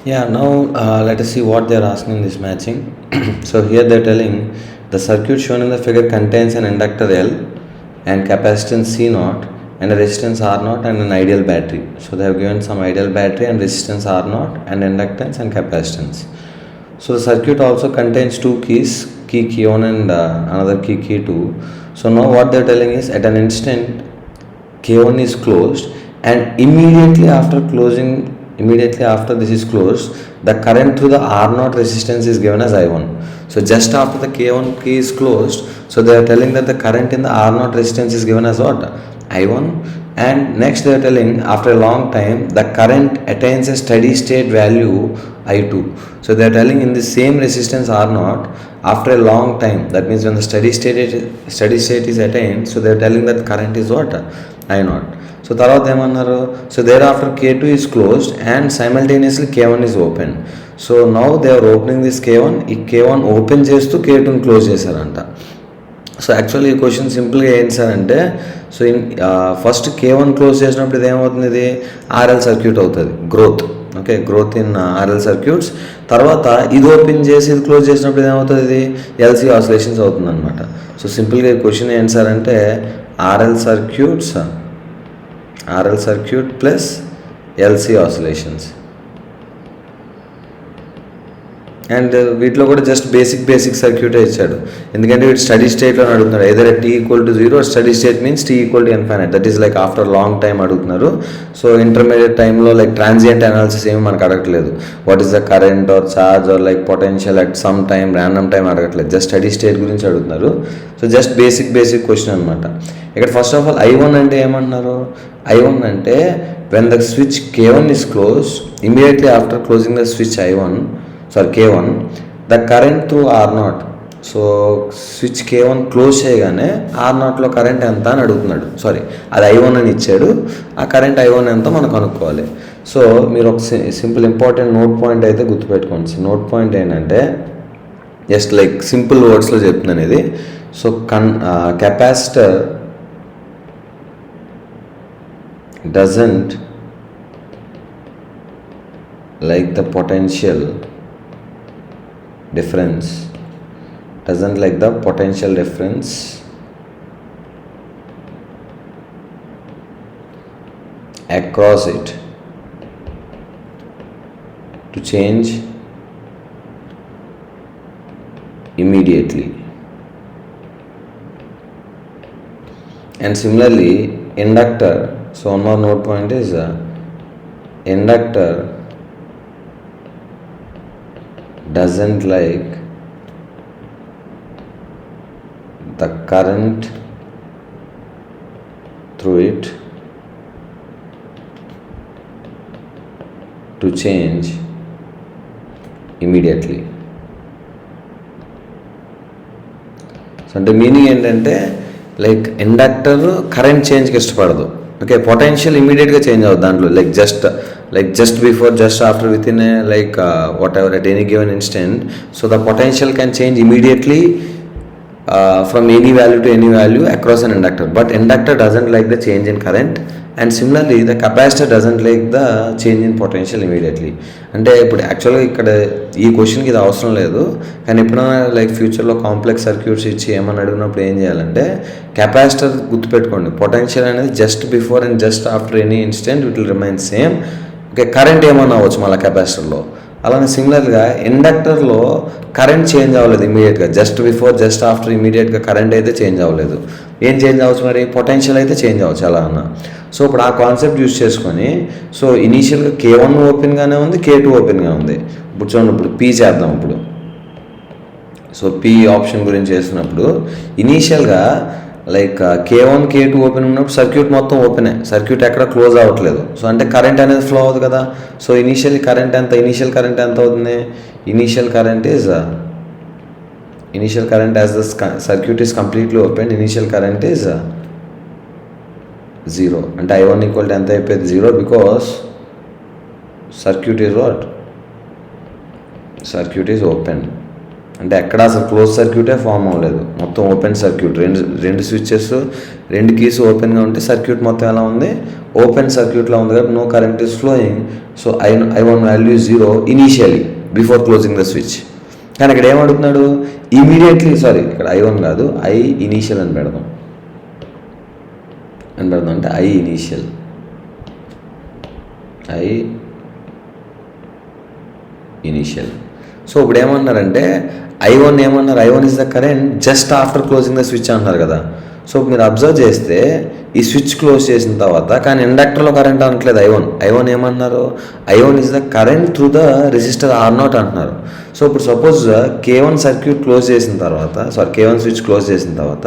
Yeah, now let us see what they are asking in this matching. So here they are telling the circuit shown in the figure contains an inductor L and capacitance C naught and a resistance R naught and an ideal battery. So they have given some ideal battery and resistance R naught and inductance and capacitance. So the circuit also contains two keys, key K1 and another key K2. So now what they are telling is at an instant K1 is closed, and immediately after this is closed, the current through the R0 resistance is given as I1. So just after the K1 key is closed, so they are telling that the current in the R0 resistance is given as what? I1. And next they are telling after a long time the current attains a steady state value I2. So they are telling in the same resistance R0 after a long time, that means when the steady state is attained, so they are telling that current is what? I0. So తర్వాత ఏమన్నారు, so thereafter K2 is closed and simultaneously K1 is open. So now they are opening this K1, ఈ K1 open చేస్తూ K2ని close చేశారంట. So actually ఈ question సింపుల్గా ఏంటి sir అంటే, సో ఫస్ట్ K1 క్లోజ్ చేసినప్పుడు ఇది ఏమవుతుంది, ఇది ఆర్ఎల్ సర్క్యూట్ అవుతుంది, growth. Okay, growth in RL circuits. తర్వాత ఇది ఓపెన్ చేసి ఇది క్లోజ్ చేసినప్పుడు ఏమవుతుంది, ఇది ఎల్సీ ఆసిలేషన్స్ అవుతుంది అనమాట. సో సింపుల్గా ఈ క్వశ్చన్ ఏంటి సార్ అంటే, RL circuit plus LC oscillations. And వీటిలో కూడా జస్ట్ బేసిక్ సర్క్యూటే ఇచ్చాడు, ఎందుకంటే వీటి స్టడీ స్టేట్లో అడుగుతున్నారు. ఏదైనా T = 0, steady state means T = infinite, that is like after long time అడుగుతున్నారు. సో ఇంటర్మీడియట్ టైంలో లైక్ ట్రాన్సియంట్ అనాలిసిస్ ఏమి మనకు అడగట్లేదు, what is the current or charge or like potential at some time, random time అడగట్లేదు, just steady state గురించి అడుగుతున్నారు. So just basic question అనమాట. ఇక్కడ ఫస్ట్ ఆఫ్ ఆల్ I1 అంటే ఏమంటున్నారు, I1 అంటే when the switch K1 is closed, immediately after closing the switch K1, the current through R0. So switch K1 close చేయగానే R0లో current ఎంత అని అడుగుతున్నాడు. అది I1 అని ఇచ్చాడు, ఆ కరెంట్ I1 ఎంత మనం కనుక్కోవాలి. సో మీరు ఒక సింపుల్ ఇంపార్టెంట్ నోట్ పాయింట్ అయితే గుర్తుపెట్టుకోండి. నోట్ పాయింట్ ఏంటంటే జస్ట్ లైక్ సింపుల్ వర్డ్స్లో చెప్తున్నాను ఇది. So capacitor doesn't like the potential difference across it to change immediately. And similarly inductor, so one more note point is inductor doesn't like the current through it to change immediately. So అంటే meaning ఏంటంటే like inductor current చేంజ్కి ఇష్టపడదు. Okay, potential ఇమీడియట్గా change అవుతుంది దాంట్లో, just before, just after, within whatever at any given instant. So the potential can change immediately from any value to any value across an inductor, but inductor doesn't like the change in current, and similarly the capacitor doesn't like the change in potential immediately. అంటే ఇప్పుడు యాక్చువల్గా ఇక్కడ ఈ క్వశ్చన్కి ఇది అవసరం లేదు, కానీ ఎప్పుడైనా లైక్ ఫ్యూచర్లో కాంప్లెక్స్ సర్క్యూట్స్ ఇచ్చి ఏమని అడిగినప్పుడు ఏం చేయాలంటే కెపాసిటర్ గుర్తుపెట్టుకోండి, పొటెన్షియల్ అనేది just before and just after any instant it will remain same. Okay, current ఏమన్నా అవ్వచ్చు మళ్ళీ కెపాసిటర్లో. అలానే సిమిలర్గా ఇండక్టర్లో కరెంట్ చేంజ్ అవ్వలేదు ఇమీడియట్గా, జస్ట్ బిఫోర్ జస్ట్ ఆఫ్టర్ ఇమీడియట్గా కరెంట్ అయితే చేంజ్ అవ్వలేదు. ఏం చేంజ్ అవ్వచ్చు మరి, పొటెన్షియల్ అయితే చేంజ్ అవ్వచ్చు అలా అన్న. సో ఇప్పుడు ఆ కాన్సెప్ట్ యూజ్ చేసుకొని, సో ఇనీషియల్గా K1 ఓపెన్గానే ఉంది, K2 ఓపెన్గా ఉంది. ఇప్పుడు చూడండి, ఇప్పుడు P చేద్దాం. ఇప్పుడు సో P ఆప్షన్ గురించి చేస్తున్నప్పుడు ఇనీషియల్గా లైక్ K1 K2 ఓపెన్ ఉన్నప్పుడు సర్క్యూట్ మొత్తం ఓపెనే, సర్క్యూట్ ఎక్కడ క్లోజ్ అవ్వట్లేదు. సో అంటే కరెంట్ అనేది ఫ్లో అవుతుంది కదా. సో ఇనీషియల్ కరెంట్ ఎంత అవుతుంది, initial current as the circuit is completely open, initial current is 0. అంటే I1 ఈక్వల్ టు ఎంత అయిపోయింది, 0, బికాస్ సర్క్యూట్ ఈజ్ ఓపెన్. అంటే ఎక్కడ అసలు క్లోజ్ సర్క్యూటే ఫామ్ అవ్వలేదు, మొత్తం ఓపెన్ సర్క్యూట్. రెండు స్విచ్చెస్, రెండు కీస్ ఓపెన్గా ఉంటే సర్క్యూట్ మొత్తం ఎలా ఉంది, ఓపెన్ సర్క్యూట్లో ఉంది కాబట్టి no current is flowing. So I1 value 0 initially before closing the switch. కానీ ఇక్కడ ఏమడుగుతున్నాడు, ఇమీడియట్లీ, సారీ ఇక్కడ I1 కాదు, I ఇనీషియల్ అని పెడదాం అంటే I ఇనీషియల్, సో ఇప్పుడు ఏమన్నారంటే I1 ఏమన్నారు, I1 is the current just after closing the switch అంటున్నారు కదా. సో మీరు అబ్జర్వ్ చేస్తే ఈ స్విచ్ క్లోజ్ చేసిన తర్వాత కానీ ఇండక్టర్లో కరెంట్ అనట్లేదు. I1 ఏమన్నారు, I1 is the current through the resistor R0 అంటున్నారు. సో ఇప్పుడు సపోజ్ K1 సర్క్యూట్ క్లోజ్ చేసిన తర్వాత, K1 స్విచ్ క్లోజ్ చేసిన తర్వాత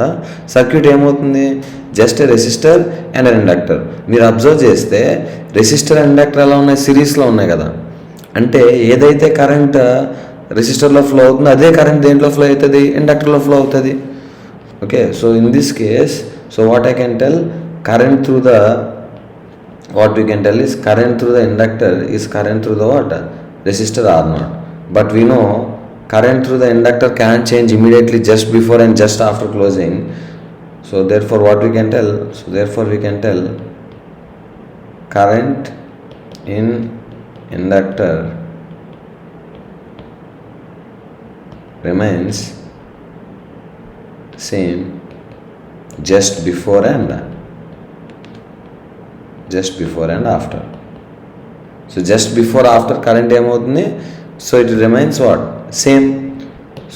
సర్క్యూట్ ఏమవుతుంది, జస్ట్ రెసిస్టర్ అండ్ ఇండక్టర్. మీరు అబ్జర్వ్ చేస్తే రెసిస్టర్ అండ్ ఇండక్టర్ ఎలా ఉన్నాయి, సిరీస్లో ఉన్నాయి కదా. అంటే ఏదైతే కరెంట్ రెసిస్టర్లో ఫ్లో అవుతుందో అదే కరెంట్ దేంట్లో ఫ్లో అవుతుంది, ఇండక్టర్లో ఫ్లో అవుతుంది. Okay, so in this case, so what I can tell, current through the, what we can tell is current through the inductor is current through the what, resistor R0. But we know current through the inductor can change immediately just before and just after closing. So therefore what we can tell, current in inductor remains same just before and after. So just before after current ఏమవుతుంది, so it remains what, same.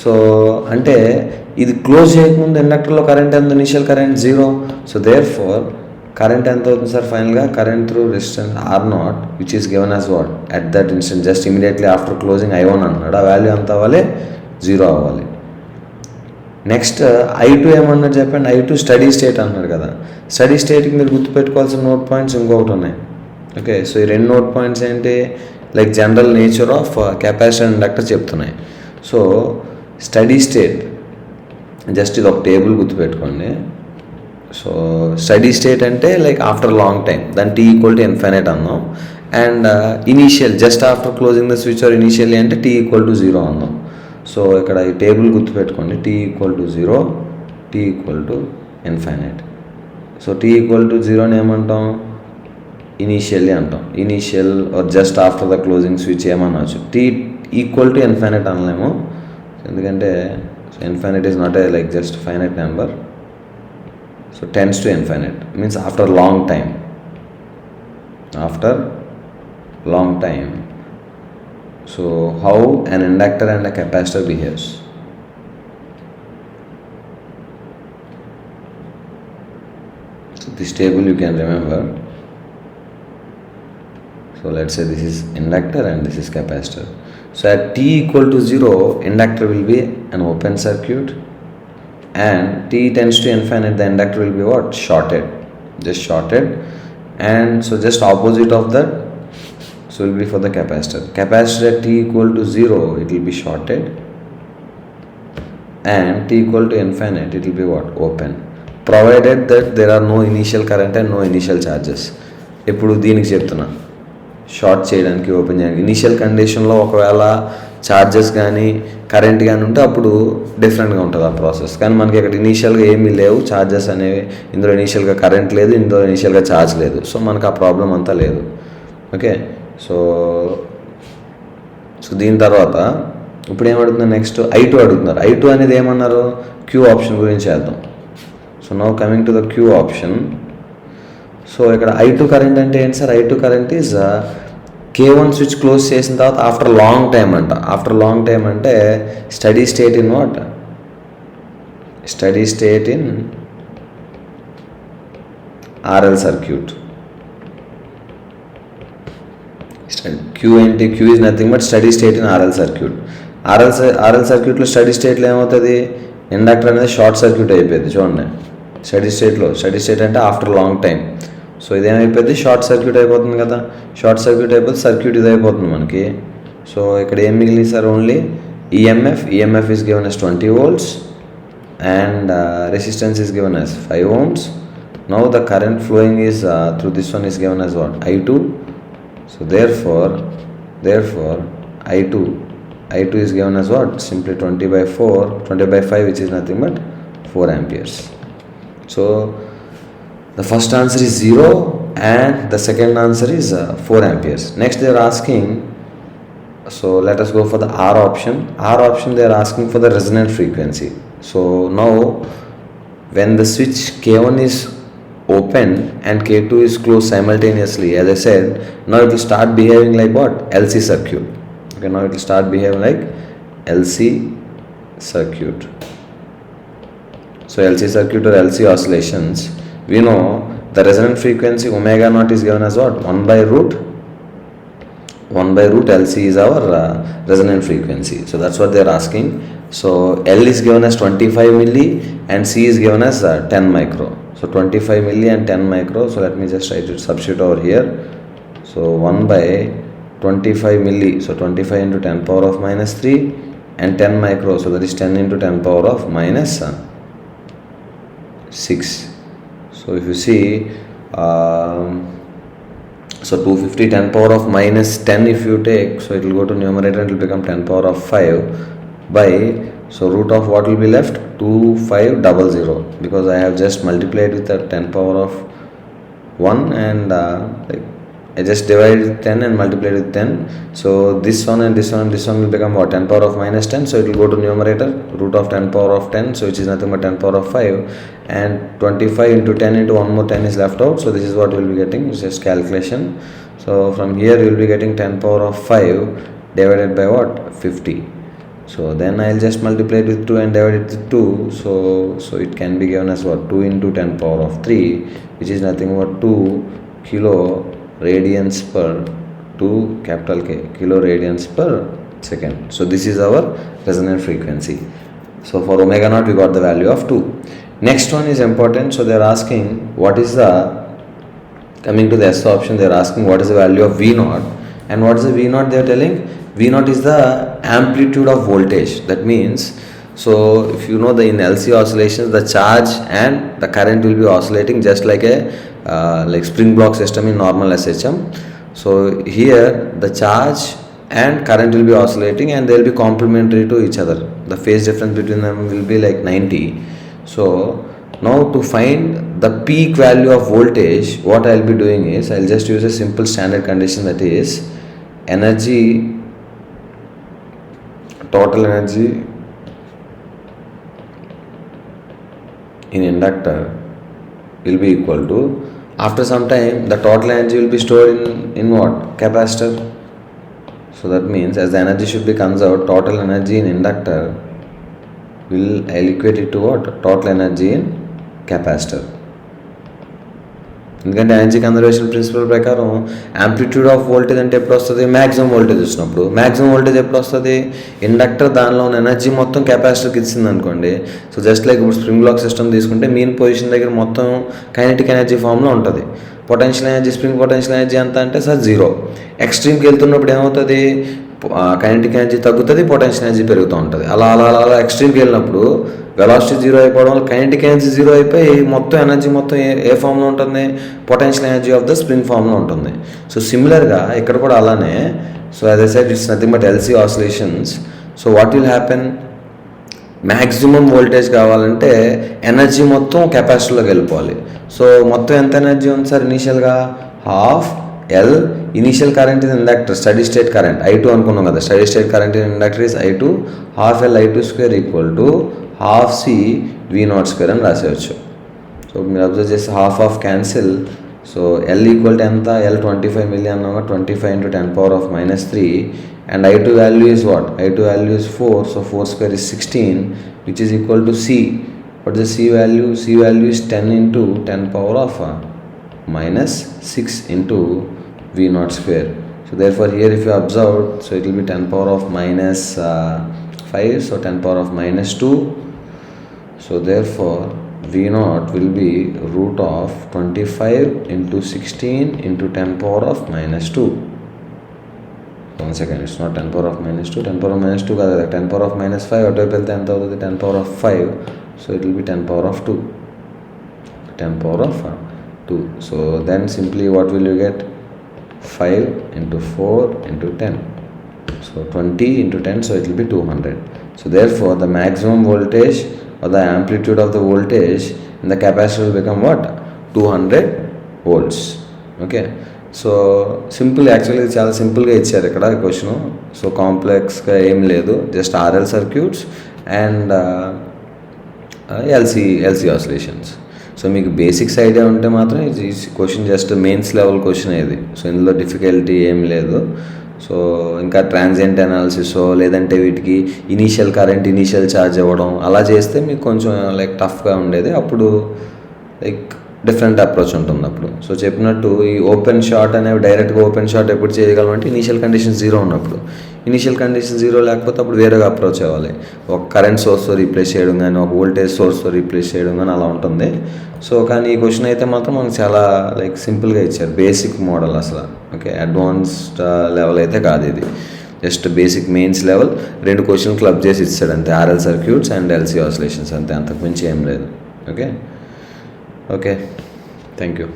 So అంటే ఇది close చేయకముందు ఇండక్టర్లో current ఎంత, initial current 0. So therefore current ఎంత అవుతుంది sir ఫైనల్గా, current through resistance R0 which is given as what, at that instant just immediately after closing I1 అంటున్నాడు. ఆ వాల్యూ ఎంత అవ్వాలి, 0 అవ్వాలి. నెక్స్ట్ I2 ఏమన్నాడు చెప్పండి, I2 స్టడీ స్టేట్ అన్నాడు కదా. స్టడీ స్టేట్కి మీరు గుర్తుపెట్టుకోవాల్సిన నోట్ పాయింట్స్ ఇంకొకటి ఉన్నాయి. ఓకే, సో ఈ 2 నోట్ పాయింట్స్ ఏంటి, like general nature of capacitor and inductor చెప్తున్నాయి. సో స్టడీ స్టేట్, జస్ట్ ఇది ఒక టేబుల్ గుర్తుపెట్టుకోండి. సో స్టడీ స్టేట్ అంటే లైక్ ఆఫ్టర్ లాంగ్ టైం, దాని T = ఇన్ఫైనైట్ అన్నాం. And initial just after closing the switch or initially అంటే T = 0 అన్నాం. So ఇక్కడ ఈ టేబుల్ గుర్తుపెట్టుకోండి, T = 0, T = infinite. So T = 0 ఏమంటాం, ఇనీషియల్లీ అంటాం. Initial or just after the closing switch ఏమనవచ్చు. T = ఇన్ఫైనైట్ అనలేము, ఎందుకంటే infinite is not a like just finite number. So tends to infinite means after long time. So how an inductor and a capacitor behaves. So this table you can remember. So let's say this is inductor and this is capacitor. So at T = 0, inductor will be an open circuit, and T tends to infinite, the inductor will be what, just shorted. And so just opposite of that, so will be for the capacitor. Capacitor at T = 0, it will be shorted, and T = infinite, it will be what, open, provided that there are no initial current and no initial charges. ఇప్పుడు దీనికి చెప్తున్నా, short చేయడానికి open చేయడానికి initial కండిషన్లో ఒకవేళ charges కానీ current కానీ ఉంటే అప్పుడు డిఫరెంట్గా ఉంటుంది ఆ ప్రాసెస్. కానీ మనకి ఇక్కడ ఇనీషియల్గా ఏమీ లేవు ఛార్జెస్ అనేవి, ఇందులో ఇనీషియల్గా కరెంట్ లేదు, ఇందులో ఇనీషియల్గా ఛార్జ్ లేదు. సో మనకు ఆ ప్రాబ్లం అంతా లేదు. ఓకే, సో దీని తర్వాత ఇప్పుడు ఏమడుగుతున్నారు, నెక్స్ట్ I2 అడుగుతున్నారు. I2 అనేది ఏమన్నారు, క్యూ ఆప్షన్ గురించి చేద్దాం. So now coming to the Q option. So ఇక్కడ I2 కరెంట్ అంటే ఏంటి sir, I2 current is K1 switch close చేసిన తర్వాత ఆఫ్టర్ లాంగ్ టైం అంట. ఆఫ్టర్ లాంగ్ టైం అంటే steady state in what, steady state in RL circuit. Q ఏంటి, Q is nothing but steady state in RL circuit. RL సర్క్యూట్లో steady స్టేట్లో ఏమవుతుంది, inductor అనేది short circuit అయిపోయింది. చూడండి స్టడీ స్టేట్ అంటే after long time. So ఇదేమైపోయింది, short circuit అయిపోతుంది కదా. షార్ట్ సర్క్యూట్ అయిపోతే సర్క్యూట్ ఇది అయిపోతుంది మనకి. సో ఇక్కడ ఏం మిగిలింది sir, only EMF is given as 20 volts and resistance is given as 5 ohms. Now the current flowing is through this one is given as what, I2. So therefore I2 I2 is given as what? Simply 20 by 5, which is nothing but 4 amperes. So the first answer is 0 and the second answer is 4 amperes. Next they are asking, so let us go for the R option. R option they are asking for the resonant frequency. So now when the switch K1 is open and K2 is closed simultaneously, as I said, now it will start behaving like what? LC circuit. Okay, now it will start behaving like LC circuit. So LC circuit or LC oscillations, we know the resonant frequency omega naught is given as what? 1 by root LC is our resonant frequency. So that's what they are asking. So L is given as 25 milli and C is given as 10 micro. So 25 milli and 10 micro. So let me just write it, substitute over here. So 1 by 25 milli. So 25 into 10 power of minus 3 and 10 micro. So that is 10 into 10 power of minus 6. So if you see, so 250 10 power of minus 10 if you take, so it will go to numerator and it will become 10 power of 5 by, so root of what will be left? 2500, because I have just multiplied with the 10 power of 1 and I just divided 10 and multiplied with 10. So this one and this one and this one will become what? 10 power of minus 10. So it will go to numerator, root of 10 power of 10. So which is nothing but 10 power of 5. And 25 into 10 into 1 more 10 is left out. So this is what we will be getting. It's just calculation. So from here we will be getting 10 power of 5 divided by what? 50. So then I'll just multiply it with 2 and divide it with 2. So it can be given as what? 2 into 10 power of 3, which is nothing but 2 kilo radians per 2 capital K kilo radians per second. So this is our resonant frequency. So for omega naught we got the value of 2. Next one is important. So they are asking what is the, coming to the S option, they are asking what is the value of V naught, and what is the V naught they are telling? V naught is the amplitude of voltage. That means, so if you know, the in LC oscillations the charge and the current will be oscillating just like a like spring block system in normal SHM. So here the charge and current will be oscillating and they will be complementary to each other. The phase difference between them will be like 90. So now to find the peak value of voltage, what I will be doing is I will just use a simple standard condition, that is energy, total energy in inductor will be equal to, after some time the total energy will be stored in what? Capacitor. So that means as the energy should be conserved, total energy in inductor will, I'll equate it to what? Total energy in capacitor. ఎందుకంటే energy conservation principal ప్రకారం amplitude of voltage అంటే ఎప్పుడు వస్తుంది? Maximum voltage వచ్చినప్పుడు. Maximum voltage ఎప్పుడు వస్తుంది? Inductor దానిలో ఉన్న ఎనర్జీ మొత్తం కెపాసిటర్కి ఇచ్చింది అనుకోండి. సో జస్ట్ లైక్ ఇప్పుడు స్ప్రింగ్ బ్లాక్ సిస్టమ్ తీసుకుంటే మీన్ పొజిషన్ దగ్గర మొత్తం కైనెటిక్ ఎనర్జీ ఫామ్లో ఉంటుంది. Potential energy, spring potential energy ఎంత అంటే సార్ 0. ఎక్స్ట్రీమ్కి వెళ్తున్నప్పుడు ఏమవుతుంది? కైనెటిక్ ఎనర్జీ తగ్గుతుంది, పొటెన్షియల్ ఎనర్జీ పెరుగుతూ ఉంటుంది. అలా అలా అలా అలా ఎక్స్ట్రీమ్కి వెళ్ళినప్పుడు వెలాసిటీ 0 అయిపోవడం వల్ల కైనెటిక్ ఎనర్జీ 0 అయిపోయి మొత్తం ఎనర్జీ మొత్తం ఏ ఫామ్లో ఉంటుంది? Potential energy of the spring ఫామ్లో ఉంటుంది. సో సిమిలర్గా ఇక్కడ కూడా అలానే. So as I said, it's nothing but LC oscillations. So what will happen? Maximum voltage కావాలంటే ఎనర్జీ మొత్తం కెపాసిటర్లోకి వెళ్ళిపోవాలి. సో మొత్తం ఎంత ఎనర్జీ ఉంది సార్? ఇనీషియల్గా half L initial current in inductor, steady state current I2 అనుకున్నాం కదా. Steady state current in inductor is I2, half L I2 square equal to half C V0 square అని రాసేయచ్చు. సో మీరు observe చేస్తే half cancel. So L equal to ఎంత? L 25 milli అన్నామా, 25 into 10 power of minus 3, and I2 value is what? I2 value is 4, so 4 square is 16, which is equal to C. What is the C value? C value is 10 into 10 power of minus 6 into V0 square. So therefore here if you observe, so it will be 10 power of minus 5, so 10 power of minus 2. So therefore V0 will be root of 25 into 16 into 10 power of minus 2. 1 second, it's not 10 power of minus 2, 10 power of minus 2 kada, 10 power of minus 5 అటువైపు వెళ్తే ఎంత అవుతుంది? 10 power of 5. So it will be 10 power of 2. 10 power of 2. So then simply what will you get? 5 into 4 into 10. So 20 into 10, so it will be 200. So therefore the maximum voltage or the amplitude of the voltage in the capacitor will become what? 200 volts. Okay, so simple, actually చాలా సింపుల్గా ఇచ్చారు ఇక్కడ question. So కాంప్లెక్స్గా ఏం లేదు, just RL circuits and LC oscillations. So మీకు basics idea ఉంటే మాత్రం ఈ question just mains level question ఇది. సో ఇందులో డిఫికల్టీ ఏం లేదు. సో ఇంకా ట్రాన్సియంట్ అనాలిసిస్ లేదంటే వీటికి ఇనీషియల్ కరెంట్, ఇనీషియల్ ఛార్జ్ ఇవ్వడం అలా చేస్తే మీకు కొంచెం లైక్ టఫ్గా ఉండేది. అప్పుడు లైక్ డిఫరెంట్ అప్రోచ్ ఉంటుంది అప్పుడు. సో చెప్పినట్టు ఈ ఓపెన్ షాట్ అనేవి డైరెక్ట్గా ఓపెన్ షాట్ ఎప్పుడు చేయగలం అంటే ఇనీషియల్ కండిషన్ 0 ఉన్నప్పుడు. ఇనీషియల్ కండిషన్ 0 లేకపోతే అప్పుడు వేరేగా అప్రోచ్ అవ్వాలి. ఒక కరెంట్ సోర్స్తో రీప్లేస్ చేయడం కానీ, ఒక వోల్టేజ్ సోర్స్తో రీప్లేస్ చేయడం కానీ అలా ఉంటుంది. సో కానీ ఈ క్వశ్చన్ అయితే మాత్రం మనకు చాలా లైక్ సింపుల్గా ఇచ్చారు, బేసిక్ మోడల్ అసలు. ఓకే, అడ్వాన్స్డ్ లెవెల్ అయితే కాదు ఇది, just basic mains level. 2 question club చేసి ఇచ్చాడు అంతే, RL circuits and LC oscillations అంతే, అంతకుమించి ఏం లేదు. Okay, thank you.